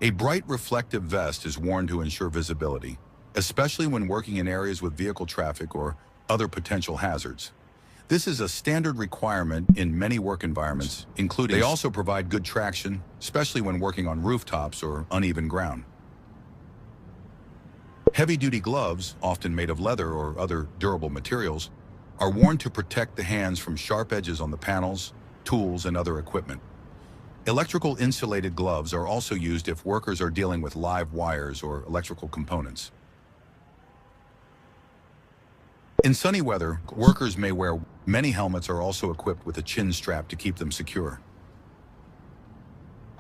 A bright reflective vest is worn to ensure visibility, especially when working in areas with vehicle traffic or other potential hazards. This is a standard requirement in many work environments, including they also provide good traction, especially when working on rooftops or uneven ground. Heavy-duty gloves, often made of leather or other durable materials, are worn to protect the hands from sharp edges on the panels, tools, and other equipment. Electrical insulated gloves are also used if workers are dealing with live wires or electrical components. In sunny weather, workers may wear. Many helmets are also equipped with a chin strap to keep them secure.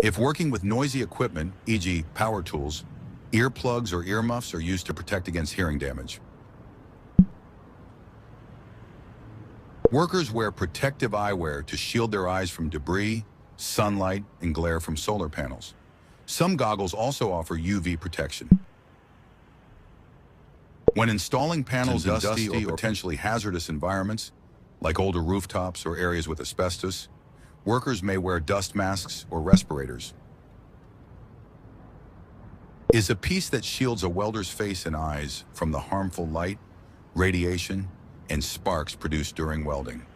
If working with noisy equipment, e.g. power tools, earplugs or earmuffs are used to protect against hearing damage. Workers wear protective eyewear to shield their eyes from debris, sunlight, and glare from solar panels. Some goggles also offer UV protection. When installing panels in dusty or potentially hazardous environments, like older rooftops or areas with asbestos, workers may wear dust masks or respirators. Is a piece that shields a welder's face and eyes from the harmful light, radiation, and sparks produced during welding.